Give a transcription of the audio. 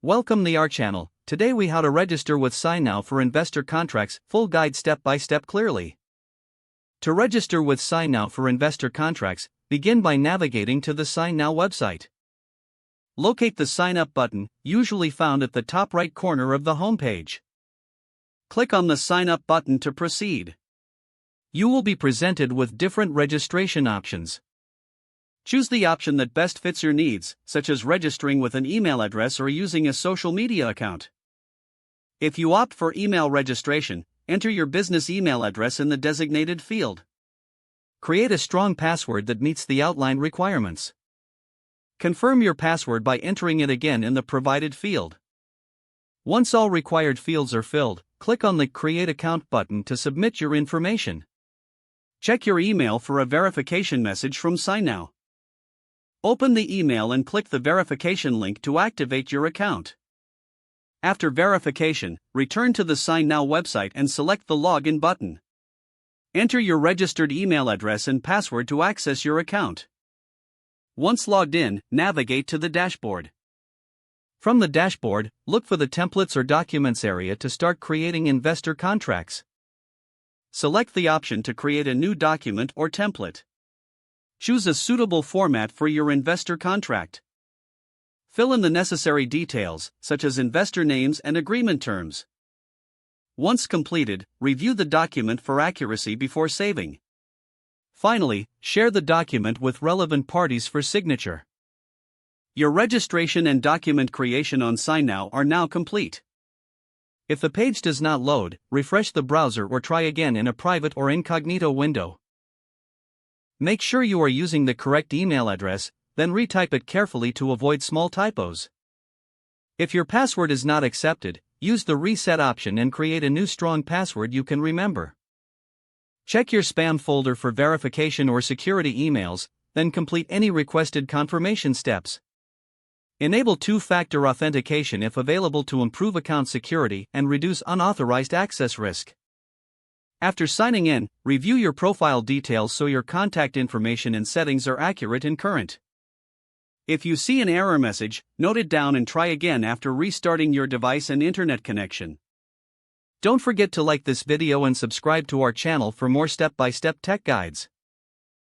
Welcome to our channel. Today we how to register with signNow for investor contracts, full guide step by step clearly. To register with signNow for investor contracts, begin by navigating to the signNow website. Locate the sign up button, usually found at the top right corner of the homepage. Click on the sign up button to proceed. You will be presented with different registration options. Choose the option that best fits your needs, such as registering with an email address or using a social media account. If you opt for email registration, enter your business email address in the designated field. Create a strong password that meets the outlined requirements. Confirm your password by entering it again in the provided field. Once all required fields are filled, click on the Create Account button to submit your information. Check your email for a verification message from signNow. Open the email and click the verification link to activate your account. After verification, return to the signNow website and select the Login button. Enter your registered email address and password to access your account. Once logged in, navigate to the dashboard. From the dashboard, look for the Templates or Documents area to start creating investor contracts. Select the option to create a new document or template. Choose a suitable format for your investor contract. Fill in the necessary details, such as investor names and agreement terms. Once completed, review the document for accuracy before saving. Finally, share the document with relevant parties for signature. Your registration and document creation on signNow are now complete. If the page does not load, refresh the browser or try again in a private or incognito window. Make sure you are using the correct email address, then retype it carefully to avoid small typos. If your password is not accepted, use the reset option and create a new strong password you can remember. Check your spam folder for verification or security emails, then complete any requested confirmation steps. Enable two-factor authentication if available to improve account security and reduce unauthorized access risk. After signing in, review your profile details so your contact information and settings are accurate and current. If you see an error message, note it down and try again after restarting your device and internet connection. Don't forget to like this video and subscribe to our channel for more step-by-step tech guides.